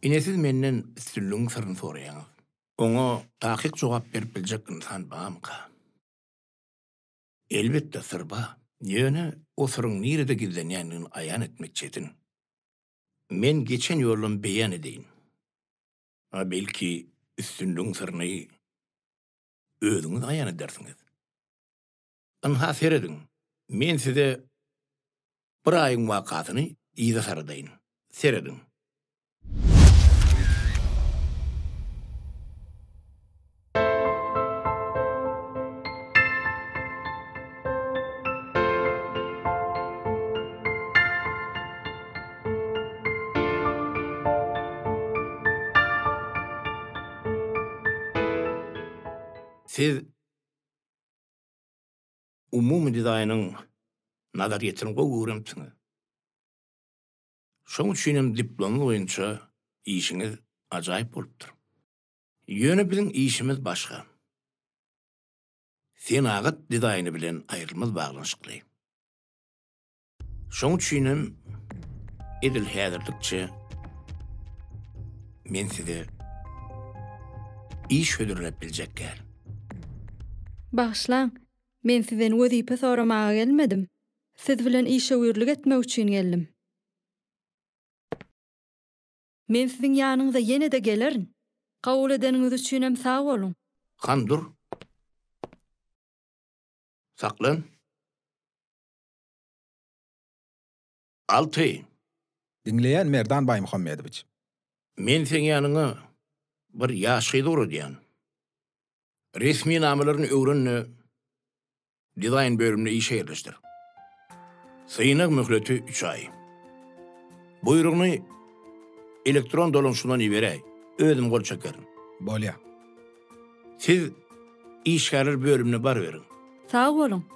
Inesiz menden üstünlüğün sırrını sorayaňyz. Oňa takyk jogap berip biljek insan barmyka? Elbetde sır bar. Ýöne o sırryň nirede gizlenýändigini aýan etmek çetin. Men geçen ýolum beýan edeýin. Belki üstünlüğün sırryny özüňiz aýan edersiňiz. Anha seredin. Men size bir aýyň wakatyny ýyza saradaýyn. Seredin. Siz umumy dizaýnyň nazariýetini gowurymsyňyz. Şoň üçin diplom boýunça işiňiz ajaýyp bolupdyr. Ýöne biziň işimiz başga. Senagat dizaýny bilen aýrylmaz baglanşykly. Şoň üçin edil häzirlikçe men size iş ödürlep biljek gel. Başlaň, men sizden wezipe soramaga gelmedim. Siz bilen işe öýürlük etmek üçin geldim. Men siziň ýanyňyza ýene-de gelerin. Kabul edeniňiz üçin hem sag bolun. Kandur. Saklan. Altı. Dinleyen Merdan Baymuhammedoviç. Men sen ýanyňa bir ýaşy dur diýen. Resmi namalaryny öwrenni dizayn bölümine işe yerleştir. Syýnak möhleti 3 ay. Buyrugny elektron dolanşyndan iberäý. Özüm gol çekerim. Bolýa. Siz işgärer bölümine bar berin. Sag bolun.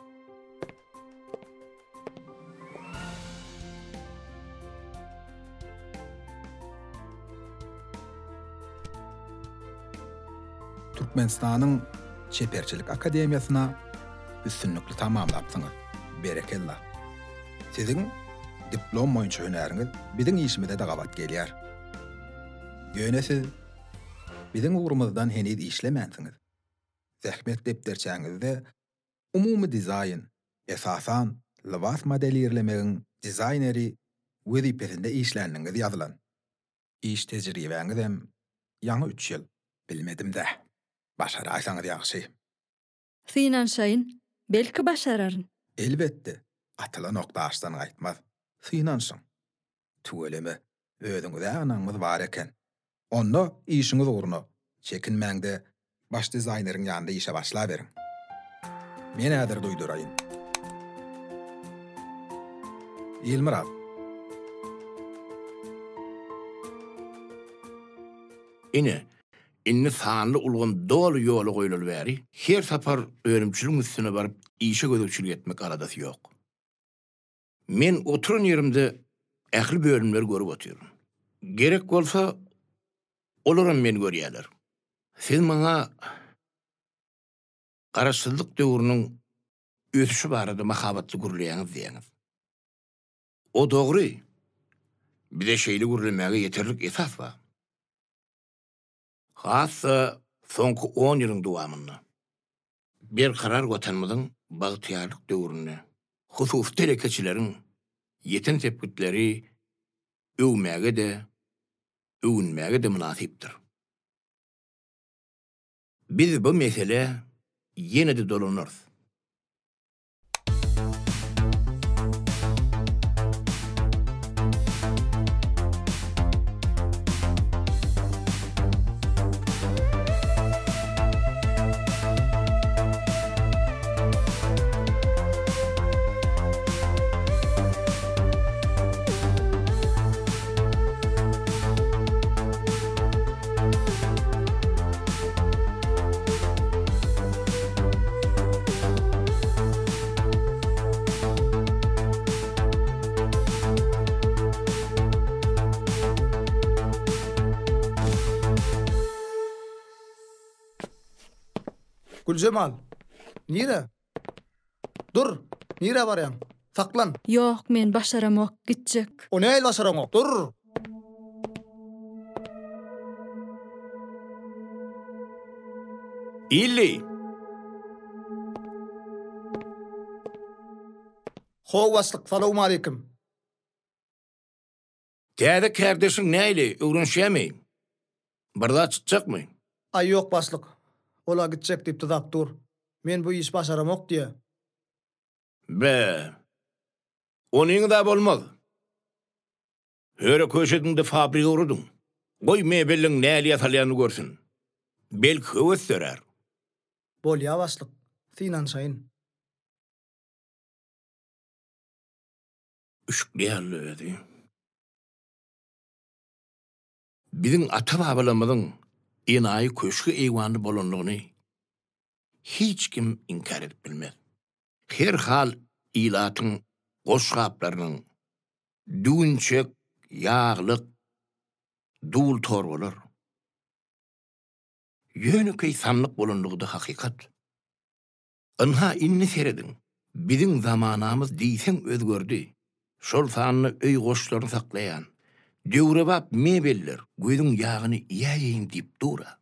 Türkmenistanyň Çeperçilik Akademiýasyna üstünlükli tamamlapsyňyz. Berekellah. Siziň diplom boýunça hünäriňiz biziň işimizde de gabat gelýär. Ýöne siz biziň ugrumyzdan henüz işlemäňsiz. Zähmet depderçäňizde umumy dizayn, esasan libas modellerlemegiň dizayneri wezipesinde işländiňiz ýazylan. İş tejribeňiz hem ýaňy 3 ýyl. Bilmedim-de. Başaraýsaňyz ýaxşy. Synanşaýyn, belki başararyn. Elbetde. Atylan oktaşdan gaýtmaz. Synanşyň. Tugeleme, özüňize anaňyz bar eken. Onda işiňiz ugruna çekinmäňde baş dizayneryň ýanynda işe başla berin. Men häzir duýduraýyn. Elmirad. Inni sanly ulgun dolu ýoly goýulyp bäri. Her sapar öňümçiligiň üstüne baryp işe gözükçilik etmek aradasy ýok. Men oturan ýerimde ähli bölümleri görüp oturýarym. Gerek bolsa olaram meni görýärler. Siz maňa garaşsyzlyk döwrüniň ötüşi barada mahabatly gurulýaňyz diýeniz. O dogry. Bir de şeýle gurulmäge ýeterlik esas bar. Hassa soňky 10 ýylyň dowamynda bir karar gotanmydyň bagtyarlyk döwrüne hususy telekeçileriň ýeten tepkitleri öwünmäge de münasipdir. Biz bu mesele ýene-de dolanyrys. Gülcemal, nire? Dur, nire baryan? Saklan. Yok, men başaramak gitjek. O näil başaramak? Dur. İlli. Howa başlyk, salamu aleykum. Täze kardeşiň näýli? Öwrenşämi? Birda çykjakmy? Ay ýok başlyk. Ola gitjek diýip tuzap dur. Men bu iş başaramok diýe. Be. Onuň da bolmaz. Höre köşedinde fabrika urudun. Goý mebelliň näli ýatalýany görsin. Belki höwes törer. Bolýa başlyk. Sinan şaýyn. Üşükleýärlerdi. Biziň ata-babalarymyzyň enaýy köşkü eýwany bolanlygyny hiç kim inkar edip bilmez. Her hal ilatyň goşgaplarynyň düýünçek, ýaglyk, dul torgular. Ýönekeý sanlyk bolanlygy da hakykat. Anha inni seredin. Biziň zamanamyz diýseň özgördi. Şol sanly öý goşlaryny saklaýan döwrebap mebeller göýüň ýagyny ýaýyn diýip dura.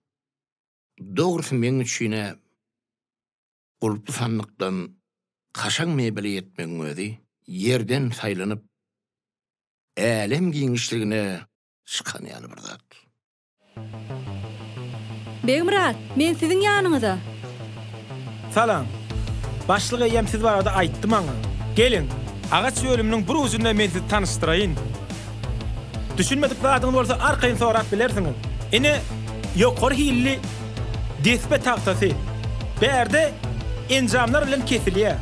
Dogrusy men üçine ulpy sanlykdan kaşaň mebeli ýetmeň özi ýerden saýlanyp älim giňişligine çykan ýaly bir zat. Begmurat, men siziň ýanyňyza. Salam. Başlyk eýem siz barada aýtdy maňa. Gelin, agaç bölüminiň bir uzunda men sizi tanıştyrayyn. Düşünmedik zadyň bolsa arkaýyn sorap bilersiňiz. Ine ýokary hilli despe taxtasy. Berde enjamlar bilen kesilýär.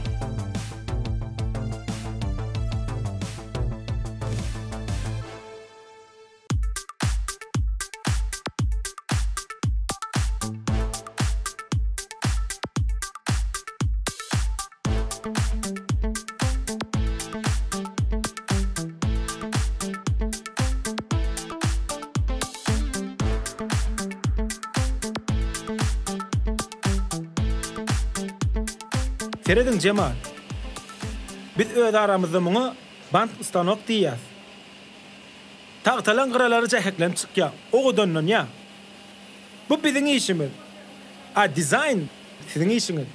Seredin Cemal. Biz öz aramızda muňa bant ustanok diýýäs. Tagtalan gyralary jäheklenip çykýar. Ogadondan ýa. Bu biziň işimiz. A dizayn siziň işiňiz.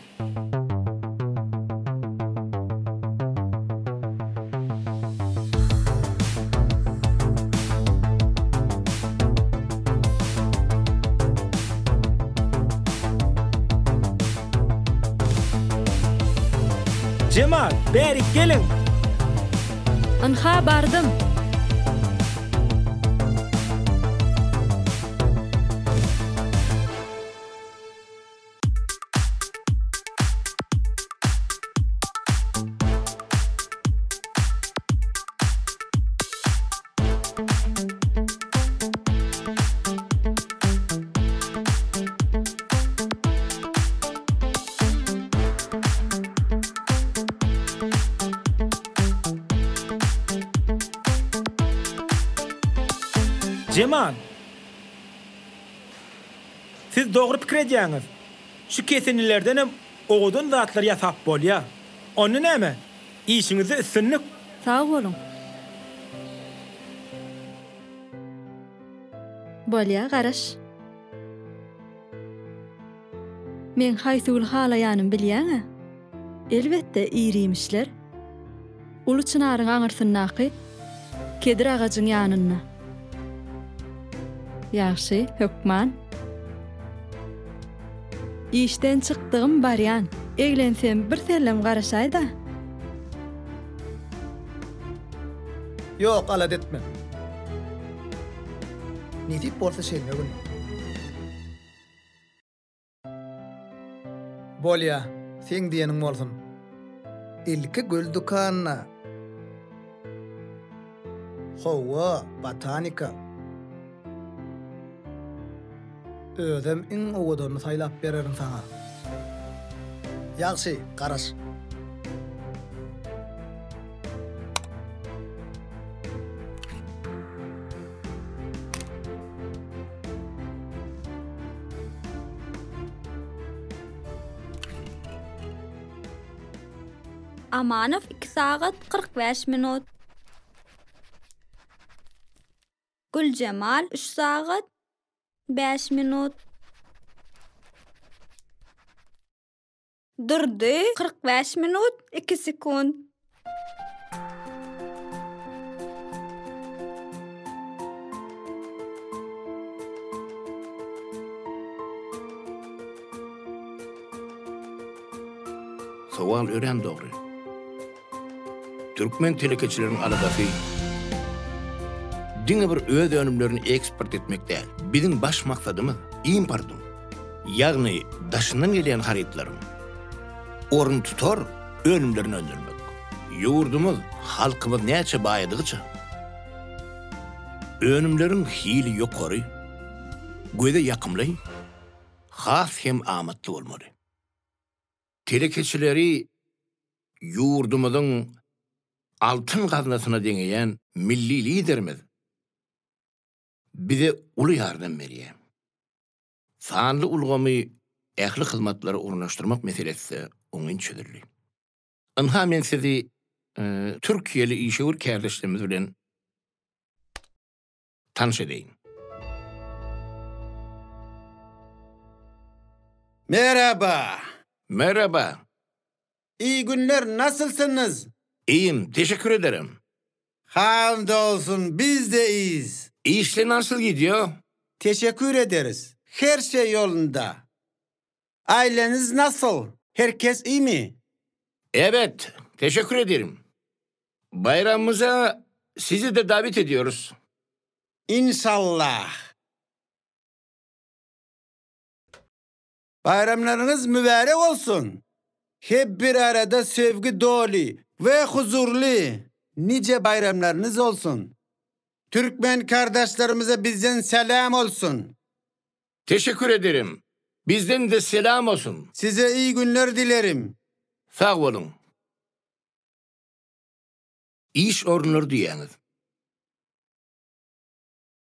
Cemal, beri gelin. Anha bardım. Cemal. Siz doğru pikir edýäňiz. Şu kesinlilerden hem oğudun zatlar ýasap bolýar. Onu näme? İşiňizi üstünlük. Sağ bolun. Bolýa garaş. Men haýsyl halaýanym bilýäňi? Elbetde irimişler. Ulu çınaryň aňyrsyndaky kedir agajyň ýanyna. Yaxşı, Hökman. İşten çıktığım baryan. Eglensem bir sellem garaşayda. Ýok, alad etme. Nidip bolsa şeýle gün. Bolýa, sen diýeniň bolsun. Ilki göl dukanyna. Howa, botanika. Özüm iň owadyny saýlap bererim saňa. Ýagşy, garaş. Amanov 2 saat 45 minut. Gülcemal 3 saat 5 minut. Durdy 45 minut 2 sekund. Sowal ören dogry. Türkmen telekeçilerin aladafy diňe bir öz önümlerini eksport etmek däl. Biziň baş maksadymyz importun. Ýagny daşyndan gelen haritlaryň orun tutar önümlerini öndürmek. Ýurdumyz, halkymyz näçe baýadygyça önümleriň hili ýokary, göze ýakymly, has hem amatly bolmaly. Telekeçileri ýurdumyzyň altın gaznasyna deňeýän milli liderimiz bize uly ýardam berýär. Sanly ulgamy ähli hyzmatlary ornaşdyrmak meselesi oňun çözüldi. Anha men sizi Türkiýeli işgör kärdeşlerimiz bilen tanış edeyim. Merhaba. Merhaba. İyi günler, nasılsınız? İyiyim, teşekkür ederim. Hamdolsun, biz de iyiyiz. İşler nasıl gidiyor? Teşekkür ederiz. Her şey yolunda. Aileniz nasıl? Herkes iyi mi? Evet, teşekkür ederim. Bayramımıza sizi de davet ediyoruz. İnşallah. Bayramlarınız mübarek olsun. Hep bir arada sevgi dolu ve huzurlu nice bayramlarınız olsun. Türkmen kardeşlerimize bizden selam olsun. Teşekkür ederim. Bizden de selam olsun. Size iyi günler dilerim. Sağ olun. İş orunları diýäňiz.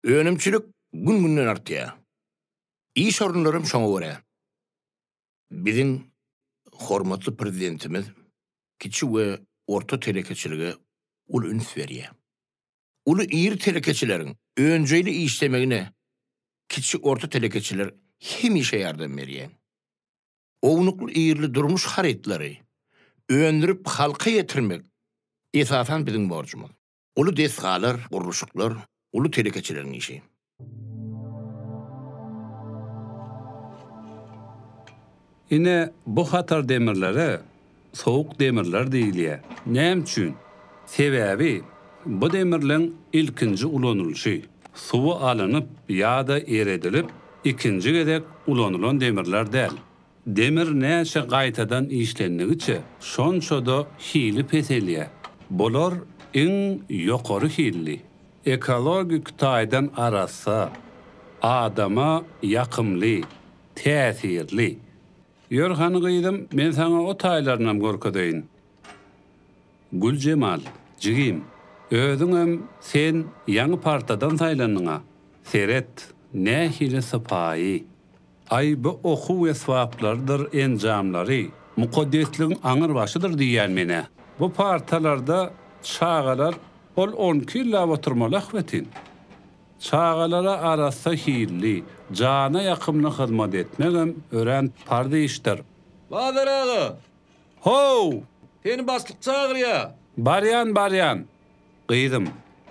Önümçilik gün-günden artýar. İş orunlarym şoňa görä. Biziň hormatly prezidentimiz kiçik we orta telekeçilige ul üns berýär. Ulu iri telekeçileriň önjeli işlemegine kiçik orta telekeçiler hemişe ýardam berýär. Ownukly irli durmuş haritlary öndürüp halka ýetirmek esasan biziň borjumyz. Ulu desgalar, gurruşuklar, ulu telekeçileriň işi. Ine bu hatar demirleri soğuk demirler diýilýär. Näme üçin? Sebäbi bu demirleň ilkinji ulanylşy suwu alanyp ýa-da eredilip ikinji gedek ulanylan demirler däl. Demir näçe gaýtadan işlendigiçe şonçoda hili peselýär. Bolar iň ýokary hilli. Ekologik taýdan arasa adama ýakymly, täsirli. Ýörhany gyýdym, men sana o taýlarynam görkedeýin. Gül Cemal, jigim, özüňem sen ýaňy partadan saýlandyňa. Seret, nähili sypaýy. Ay bu oku we swaplardyr enjamlary, mukaddesligiň aňyr başydyr diýýär mene. Bu partalarda çağalar ol 12 ýyl oturmaly ahwetin. Çağalara arasa hilli, cana yakımlı hizmet etmegem ören parda işler. Bahadır ağa, Ho! seni baslık çağır ya. Baryan. Gıydım,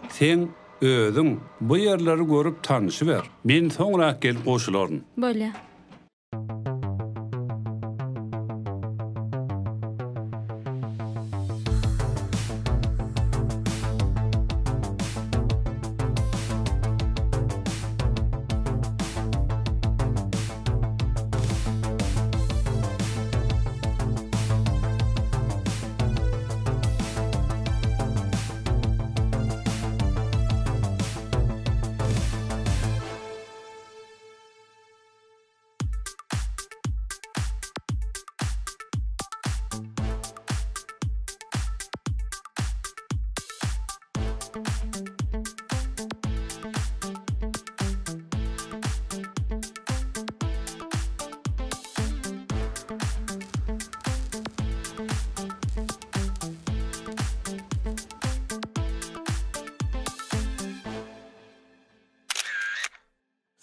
sen özün bu yerleri görüp tanışıver. Men sonra gelip koşularım. Bolýa.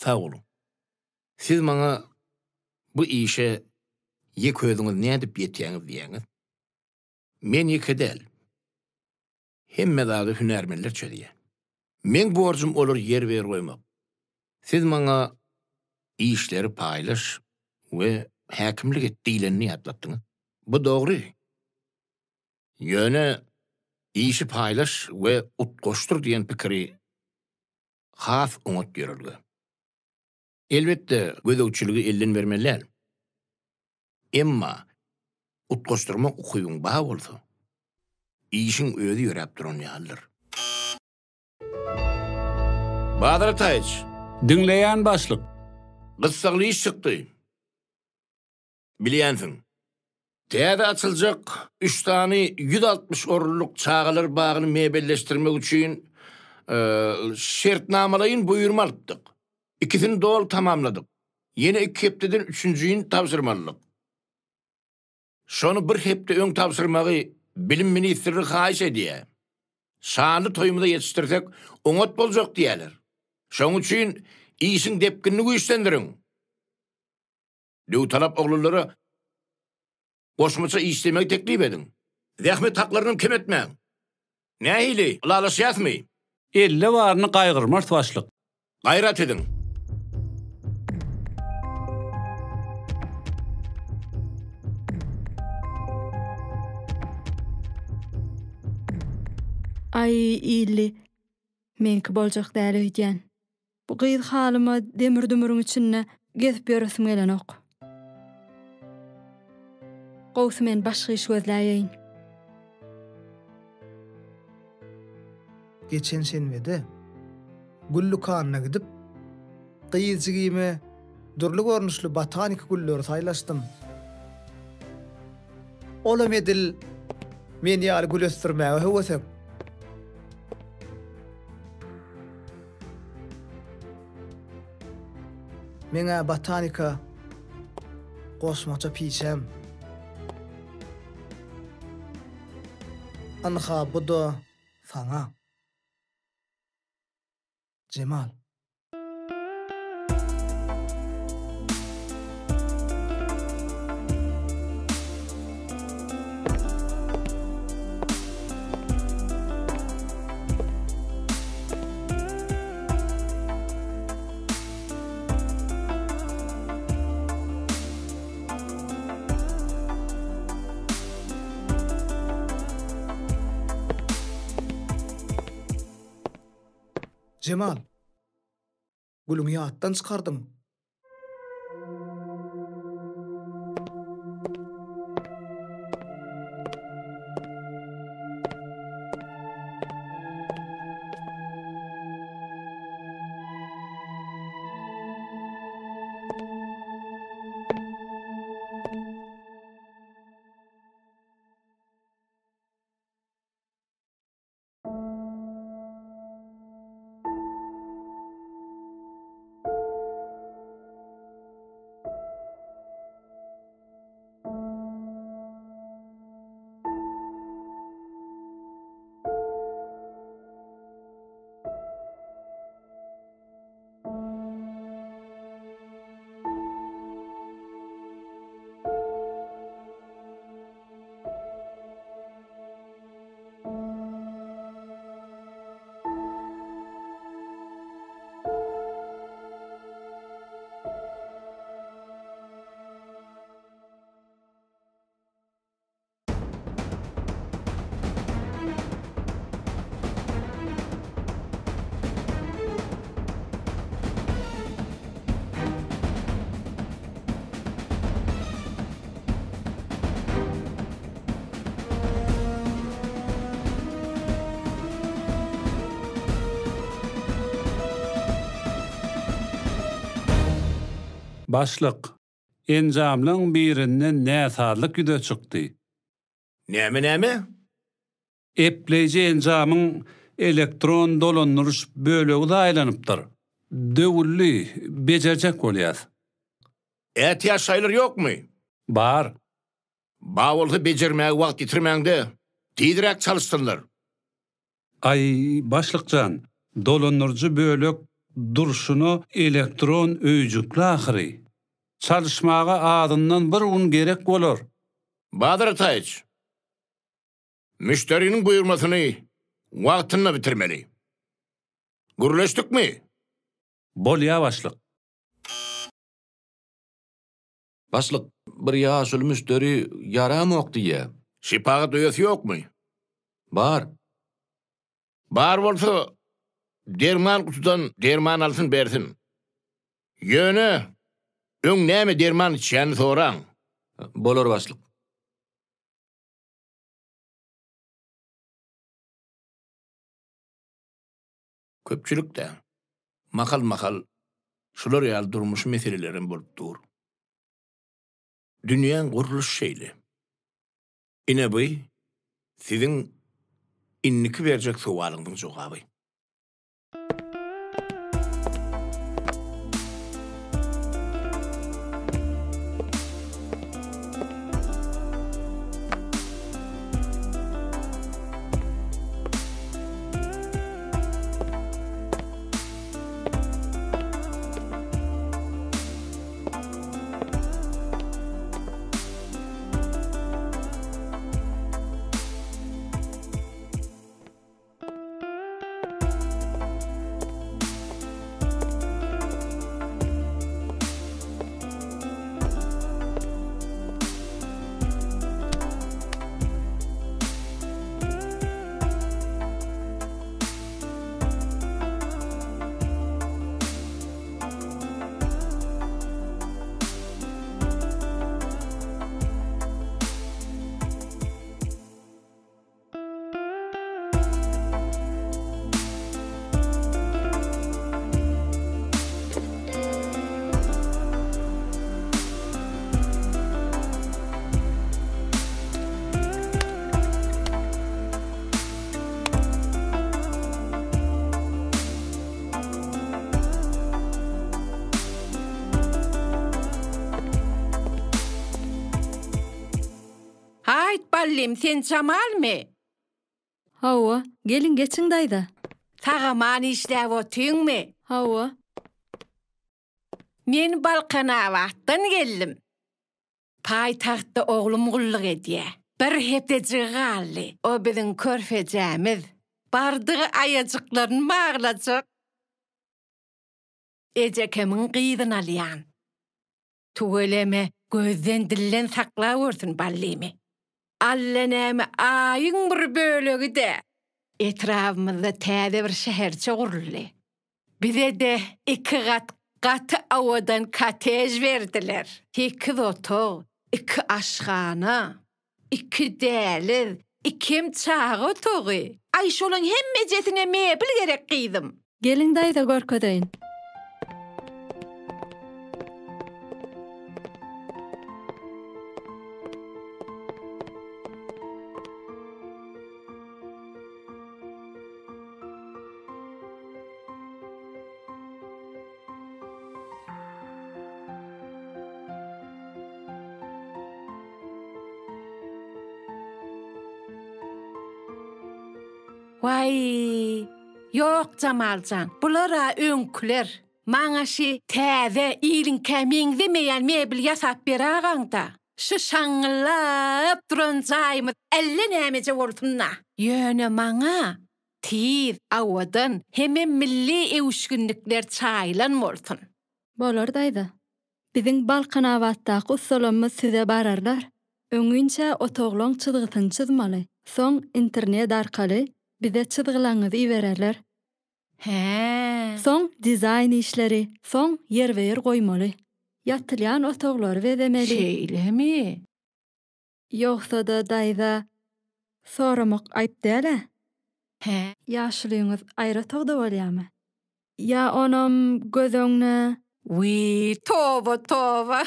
Sağ olun. Siz bana bu işe Yek özüňiz nädip ýetýäňiz diýäňiz. Men ýeke däl. Hemme zady hünärmenler çödiýär. Men borjum olar yer ber goýmak. Siz maňa işleri paýlaş we häkimlik etdiýlerini ýatlatdyňyz. Bu dogry. Ýöne işi paýlaş we utgoşdur diýen pikiri has umut ýörelgi. Elbetde gözegçiligi elden bermeler. Emma utgoşdurmak ukybyň ba bolsa, işiň özi ýörep duran ýalyr. Badyr Taýç, Dinleýän başlyk. gyssaly iş çykdy. Bilýänsiň. Täze açyljak 3 tane 160 orunluk çağalar bagyny mebelleşdirmek üçin şertnamalaryň buýurma alypdyk. İkisini dol tamamladyk. Yine 2 hepdeden 3-njiň tapşyrmalyk. Şonu bir hepde öň tapşyrmagy bilim ministri haýyş edýär. Şanly toýumyda ýetişdirsek, oňat boljak diýerler. Şoň üçin işiň depkinini güýçlendiriň. Diýip talap oglulary goşmaça işlemek teklip edin. Zähmet haklaryny kim etmäň. Nähili, ulalaşýasmy? 50 baryny gaýgyrmaz başlyk. Gayrat edin. Ay iyli, menki boljak däl öýdýän. Bu gyýy halyma demir dümürüň içinde gezip ýöresim gelenok. Gowsy men başga iş gözläýän. Geçen senbede Güllükanyna gidip gyýjygime durly görnüşli botanik gulleri saýlaşdym. Olam edil men ýaly gül östirmäge hewesem. Meňe botanika goşmaça piçem. Anha bu da sana. Cemal. Cemal. Gülüňi ýatdan çykardyň. Başlyk. Enjamlaryň birinden näsadlyk güde çykdy. Näme? Epleýje enjamyň elektron dolandyryş bölegi aýlanypdyr. Döwürli, bejerjek bolýar. Ätiýa şaýlar ýokmy? Bar. Ba bolsa bejermäge wagt ýitirmäňde. Tiýdirek çalışdyrlar. Ay başlykjan, dolandyryjy bölek durşuny elektron öýjükli ahyry. çalışmaga adından bir gün gerek bolar. Badyr Ataýyç, müşterinin buyurmasyny wagtynda bitirmeli. Gürleşdikmi? Bolýa başlyk. Başlyk, bir ýaşyl müşteri yaramok diýe. Şipaga doýasy ýokmy? Bar. Bar bolsa, derman kutudan derman alsın bersin. Ýöne, öň näme derman içýäni soraň. Bolar başlyk. Köpçülükde makal şular ýaly durmuş meselelerin bolup dur. Dünýäň guruluş şeýli. Ine bu siziň inniki berjek sowalyňyň jogaby. Hayt ballim, sen Jamal mi? Hawa, gelin geçin daýda. Saga mani işläp otyňmy? Hawa, Men Balkanawatdan geldim. Paýtagtda oglum gullyk edýär. Bir hepde jygaly. O biziň körfejämiz. Bardygy aýajyklaryny maglajak. Ejekemiň gyýdyn alýan. Tugeleme gözden dillen saklap örsün ballimi. Allenäme aýyň bir bölegi de etrafymyzda täze bir şäherçe guruldy. Bize de 2 gat awadan kotej berdiler. 2 otog, 2 aşgana, 2 däliz, 2 çağı otogy. Ay şolaň hemmejesine mebel gerek gyýdym. gelin daýda görkedeýin. Vay, yok Jamalcan, bulara öňküler. Maňa şi täze ýylyň kämiňde meýän mebel ýasap beragaňda. Şu şaňlap duran jaýmy elle nämeje bolsunna. Ýöne maňa tiz awadan hemem milli ewşgünlikler çaýlan bolsun. Bolar daýda. Biziň Balkanawatdaky ustalarymyz size bararlar. Öňünçe otoglaň çyzgysyny çyzmaly. Soň internet arkaly bize çyzgylaňyzy ibererler. He. Soň dizayn işleri, soň yer goýmaly. Ýatylýan otoglary bezemeli. Şeýlemi? Ýogsa da daýda soramak aýp däl. He. Ýaşlygyňyz aýra togda bolýarmy? Ya onam gözüňne Wi, toba.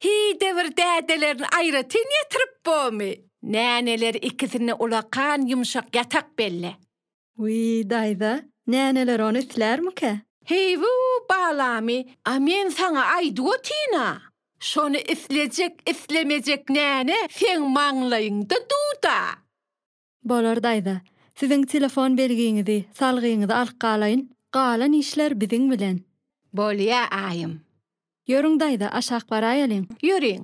Hide bir dädelerini aýratyn ýetirip bolmy? Näneler ikisini ulakan yumşak yatak belli. Wi daýda näneler onu islermike? Hey bu balami, amen sana aýdy otyna. Şonu islemejek näne sen maňlaýynda duda. Bolar daýda. Siziň telefon belgiňizi, salgyňyzy alyp galaýyn. Galan işler biziň bilen. Bolýa aýym. Ýörüň daýda aşak baraýalyň. Ýöreň.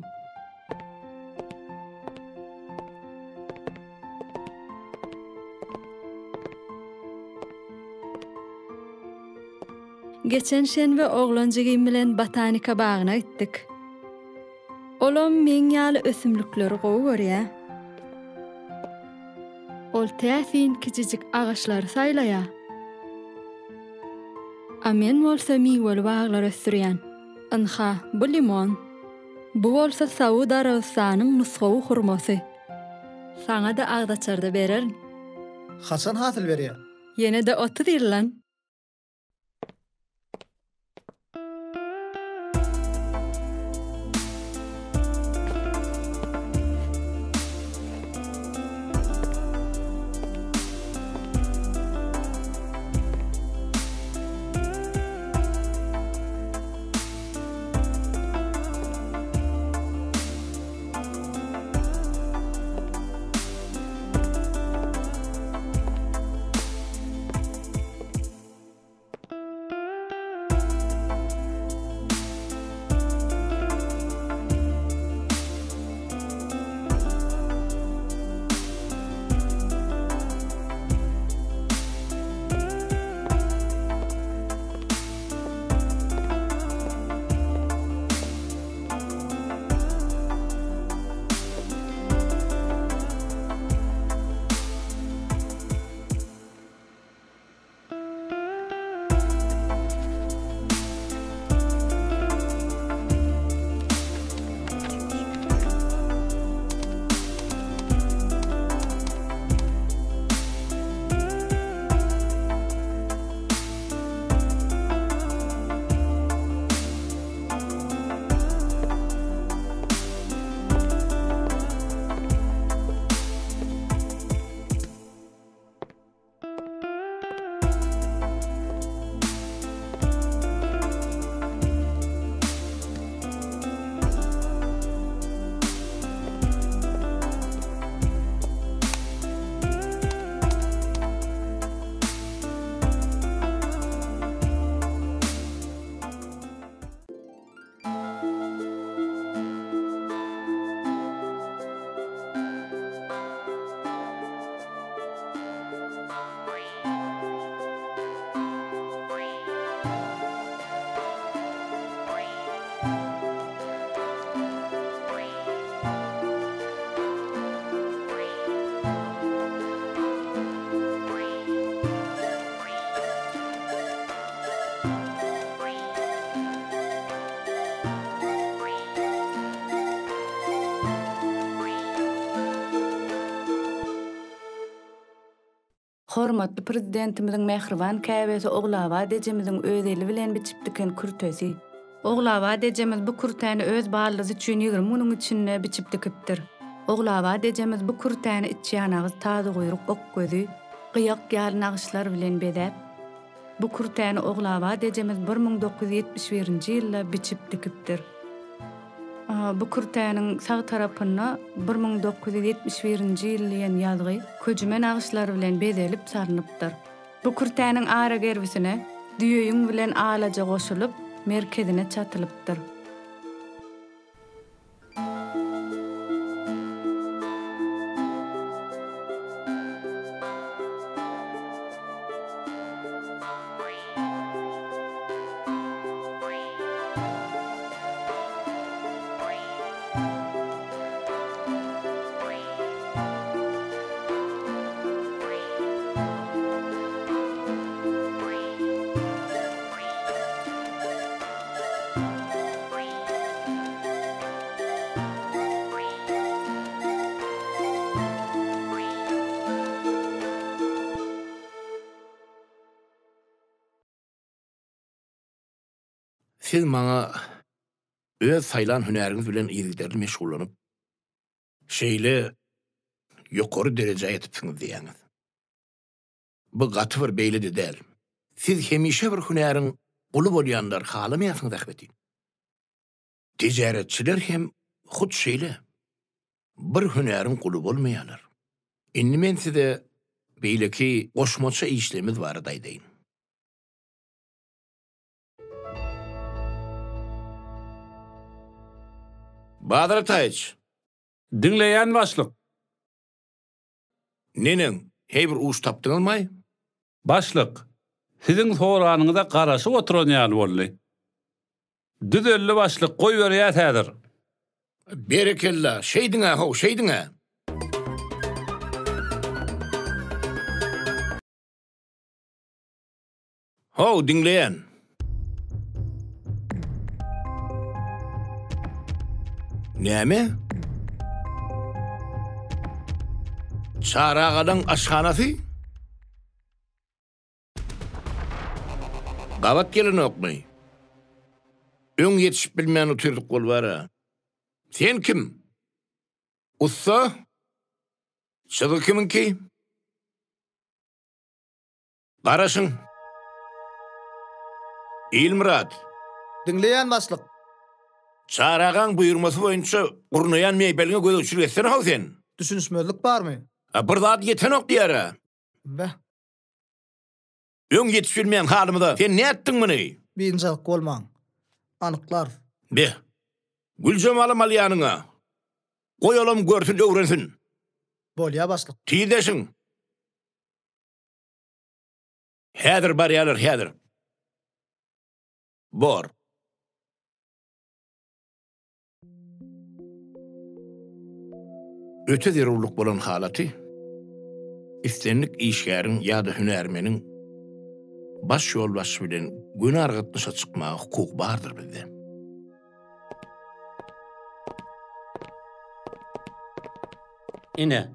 Geçen şenbe oglanjygym bilen botanika bagyna gitdik. Olam meň ýaly ösümlikleri gowy görýär. Ol täsin kiçijik agaçlary saýlaýar. A men bolsa miweli baglar ösdürýän. Anha, bu limon. Bu bolsa Saudi Arabistanyň nusgawy hurmasy. Saňa da agdaçarda bererin. Haçan hasyl berýär? Ýene de 30 ýyl lan. Hormatly prezidentimiziň mehriban käbesi Oglawa dejemiziň özeli bilen biçipdiken kürtösi. Oglawa dejemiz bu kürtäni öz balalyzy üçin 20 munyň içinde biçip dikipdir. Oglawa dejemiz bu kürtäni içýanagy tazy goýruk ok gözü, gyýak ýaly nagşylar bilen bedäp. Bu kürtäni Oglawa dejemiz 1971-nji ýylda biçip dikipdir. Bu kürtäniň sag tarapyna 1971-nji ýylyň ýazgy köjümen agşylar bilen bedelip sarnypdyr. Bu kürtäniň ara gerwisine düýeýiň bilen alaja goşulyp merkezine çatylypdyr. Siz maňa öz saýlan hünäriňiz bilen ýygyderli meşgullanyp, şeýle ýokary derejä ýetipsiňiz diýäňiz. Bu gaty bir beýledi däl. Siz hemişe bir hünäriň uly bolýanlar halamaýasyňyz ähmeti. Tijaretçiler hem hut şeýle bir hünäriň uly bolmaýarlar. Indi men size beýleki goşmaça işlemiz barada aýdaýyn. Bahadır Ataýyç. Dinleyen başlyk. Neneň heýbir uş tapdyňyzmy? Başlyk. Siziň soranyňyza garaşyp oturan ýaly boldy. Düzelli başlyk goý berýär häzir. Berekella, şeýdiňe, ho, şeýdiňe. Ho, dinleýän. Näme? Çarağadan aşhanasy? Gabat gelin okmay. Öň yetişip bilmän utyrdyk bolbara. Sen kim? Ussa? Şıdı kiminki? Garaşın. İlmurat. Dinleýän başlyk. Çarağan buyurması boýunça gurnayan meýbeliňe göz uçuryp etsene haw sen. Düşünsmezlik barmy? Bir zat yeten ok diýär. Bäh, Öň yetişip bilmän halymyda sen näetdiň muny? birinçilik bolmaň. Anyklar. Be. Gülcemaly malýanyňa. Goýalym görsün öwrensin. Bolýa başlyk. Tiýdeşiň. Häzir barýarlar, häzir. Bor. Öte zerurluk bolan halaty istenlik işgäriň ýa-da hünärmeniň baş ýolbaşy bilen gün argatynşa çykmagy hukuk bardyr bizde. Ine.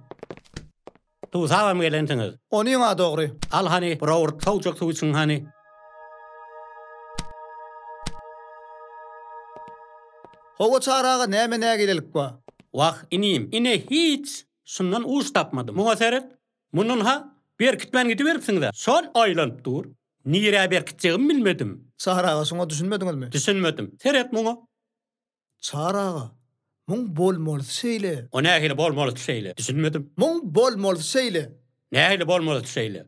Tu sağam gelentiňiz. Onu ýa dogry. Al hani browr tawjak tu üçin hani. Howa çaraga näme gelelik ba? Waq inim. Ine hiç şundan uç tapmadım. Muhaseret. Munun ha berkitmen gidip beripsiňiz. Sol aýlanyp dur. Nire berkitjegim bilmedim. Çaraga şoňa düşünmediňizmi? Düşünmedim. Seret muňa. Çaraga. Muň bolmaly şeýle. O nähili bolmaly şeýle. Düşünmedim. Muň bolmaly şeýle. Nähili bolmaly şeýle.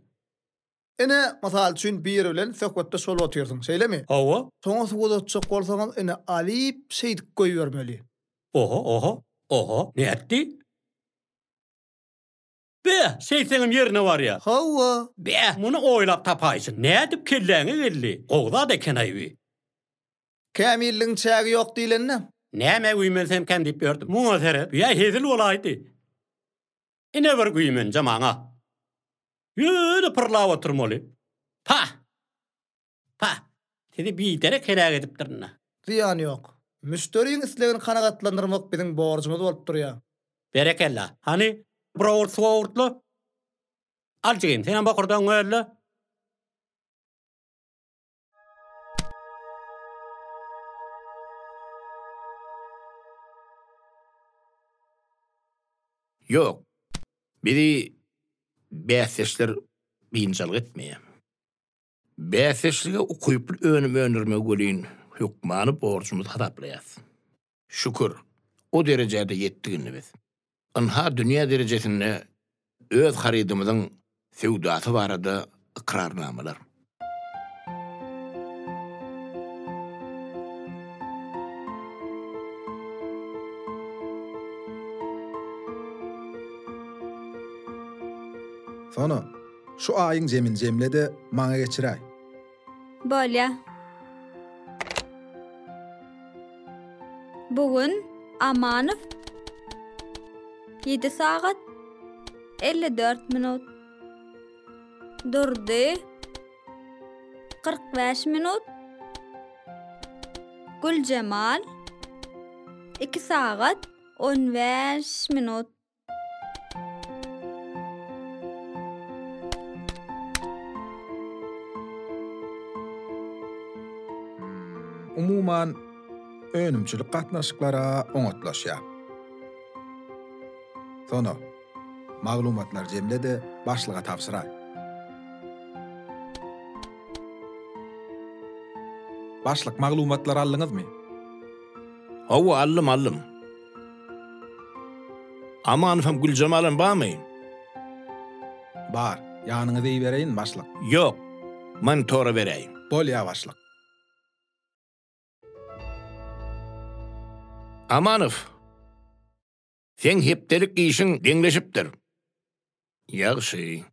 Ene masal üçin bir bilen söhbetde sol otyrdyň, şeýlemi? Owa. Soňa suwada çyk bolsaňyz ene alyp şeýdik goýbermeli. Oho. Ne etdi? Be, şeysenim yerine var ya. Hawa. Be, bunu oylap tapaysın. Ne edip kelleğine geldi? Oğda da kenayvi. Kamilliň çägi ýok diýlenne. Näme güýmensem kan dip gördüm. Muňa seret. Ya hezil olaydy. Ine bir güýmen jamaňa. Ýöne pırlap oturmaly. Pa. Dedi bir derek kelek edip durna. Ziyan ýok. Müşteriň islegini kanagatlandyrmak biziň borjumyz bolup durýar. Berekella. Hani browr swawrtly. Aljygyn, sen bakurdan öýle. Yok. Biri bäsleşler biňçalyk etmeýär. Bäsleşlige okuyup önürme gölin hukmany borçumuz hataplaýar. Şükür, o derejede yetdigini biz. Anha dünýä derejesinde öz haridymyzyň sewdasy barada ikrarnamalar. Sonra şu aýyň zemin zemlede maňa geçiräy. Bolýa. Bugün Amanow 7 saat 54 minut. Durdy 45 minut. Gülcemal 2 saat 15 minut. Umuman önümçülük gatnaşyklara oňatlaşýar. Sonra maglumatlar jemlede başlyga tapşyrar. Başlyk maglumatlar aldyňyzmy? Hawa allym. Amanowam Gülcemalym barmy? Bar, ýanyňyza bereýin başlyk. Yok, men tora bereýin. Bolýa başlyk. Amanow, Sen hepdelik işin deňleşipdir. Ýagşy.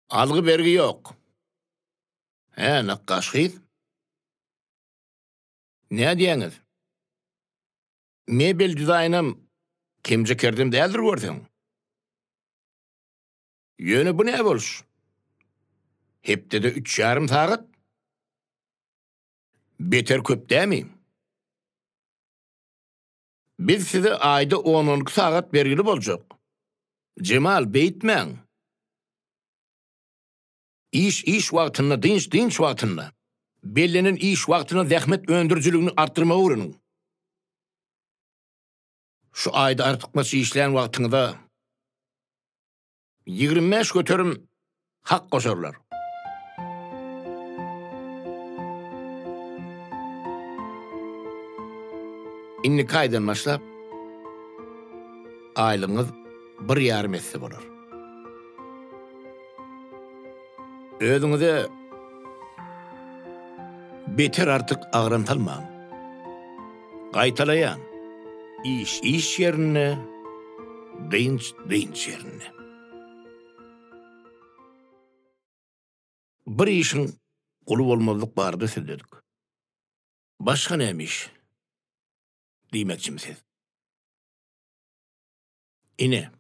Algy bergi ýok. Nakkaşyz. Ne diýeňiz? Mebel dizaynam kimje kerdim däldir görseň. Ýöne bu ne bolş? Hepdede 3,5 saat. Beter köp dämi? Biz size ayda 10 saat bergili boljak. Cemal beýtmäň. İş wagtyny dinç wagtyny. Bellenen iş wagtyny zähmet öndürjüligini artdyrmagy öwrenin. Şu ayda artykmaçy işlän wagtyňyzda 25 göterim hak goşarlar. Inni kaýdan başlap aýlyňyz 1,5 esse bolar. Özüňize beter artık agrantalmam. Gaýtalaýan. İş yerine, dynç yerine. Bir işin kulu bolmazlyk bardy sizdedik. Başga nämiş? Diýmekçimsiz. Ine.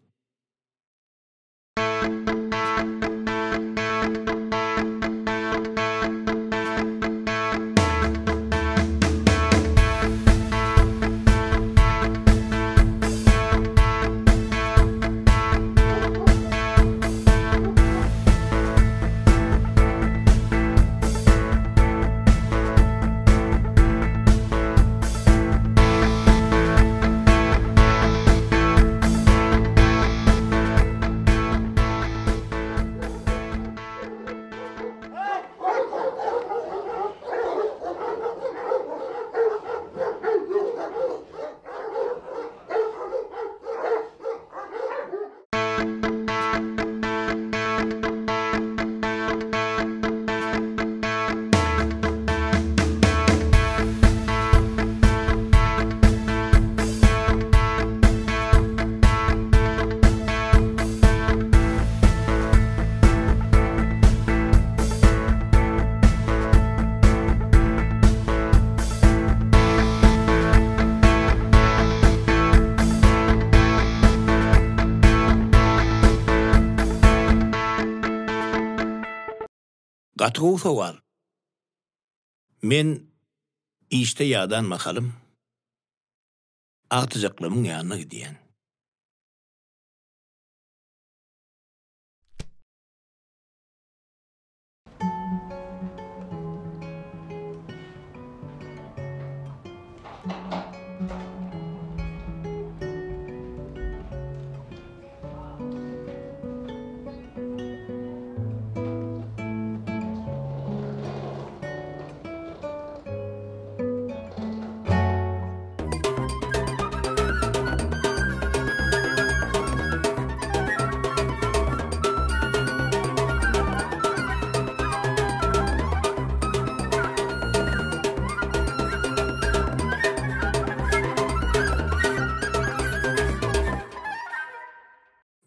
Gatygy sowal. Men işte ýadan makalym artyjaklarymyň ýanyna gidýän.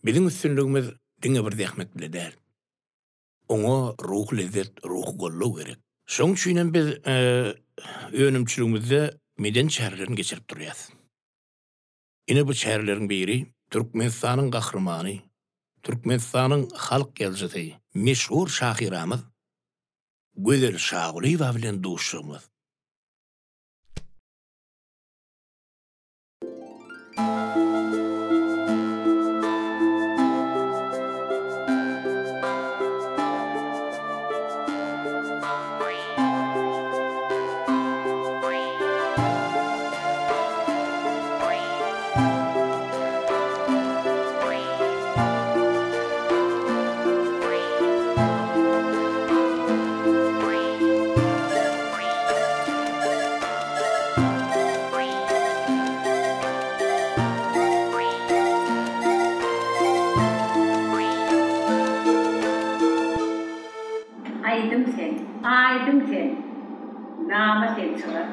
Bizim üstünlüğümüz diňe bir zähmet bile däl. Oňa ruh lezzet, ruh gollaw gerek. Şoň üçin biz önümçiligimizde meden şäherlerini geçirip durýarys. Ine bu şäherleriň biri Türkmenistanyň gahrymany, Türkmenistanyň halk ýazgysy, meşhur şahyramyz Gözel Şaguliýewa bilen duşýarmyz. Aydın sen, nama sen çıkar.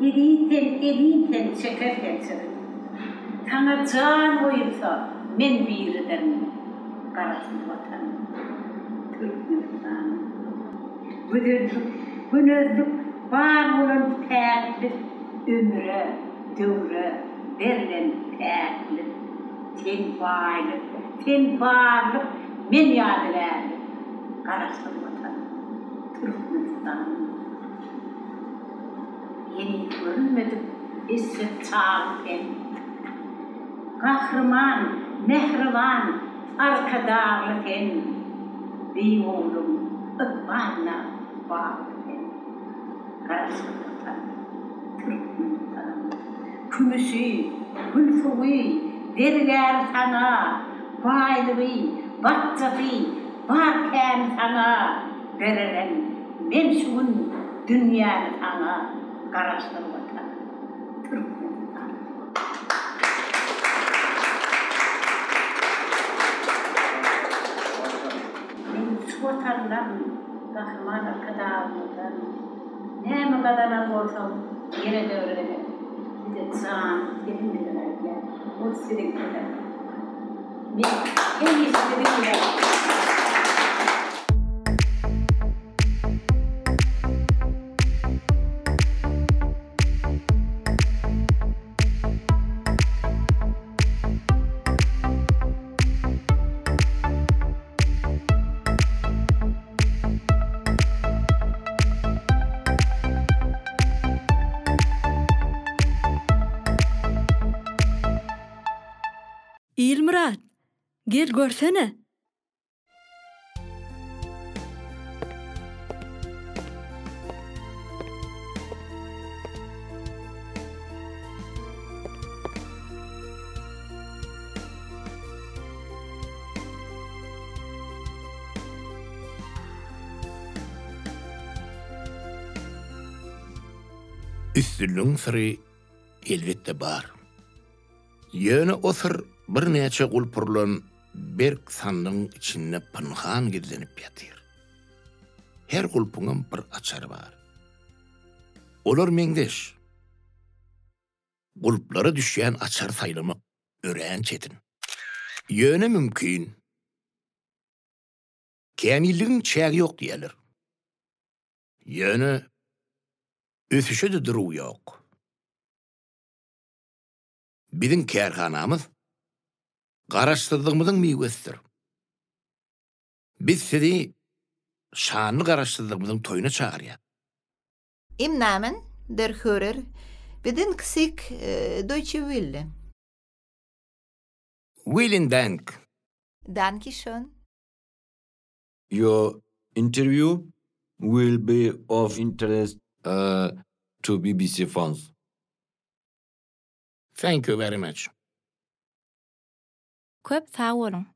Yediğin sen, şeker sen çıkar. Sana can koyulsa men bir ederim. Karasın vatan. Türkmenistan. Günözlük var olan teklif ömre, dövre, verilen teklif. Sen varlık, men yadilerlik. Karasın vatan. Türkmenistan. Yeni görünmedim, isset çağırken. Kahraman, mehriban, arkadağlı sen. Bey oğlum, ıkbalına bağlı sen. Karasılıktan, Türkmenistan. Kümüşü, gülfüğü, deriler sana. Baylığı, batçağı, varken sana. Verilen, men şun dünyanı sana. Karasılıktan, Türkmenistan. Vatandan, kahraman arkadaşlardan, ne kadar olsam yine de öyle. Bir de can, yemin ederler. O sürekli. En iyisi de İlmurat, gel görsene. Üstünlüğün sırrı elbette bar. Yöne o sır bir neçe gulpurlan berk sandığın içinde pınhan gizlenip yatır. Her gulpunun bir açarı var. Olur mengdeş. Gulpları düşen açar sayılımı öğren çetin. Yöne mümkün. Kamilliğin çägi yok diyelir. Yöne ösüşe de duru yok. Bizim kärhanamız garaşdırdığımızın meyvesidir. Biz sizi şanlı garaşdırdığımızın toyuna çağırıyor. Im Namen der Hörer bidin ksik Deutsche Welle. Vielen Dank. Danke schön. Your interview will be of interest to BBC fans. Thank you very much. Köp sağ olun.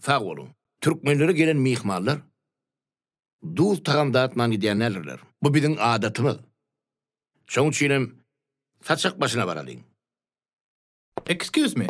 Sağ olun. Türkmenlere gelen mihmallar duz tağam dağıtman gidiyenlerler. Bu bizim adatımız. Şoň üçinem saçak başına baralıyım. Excuse me.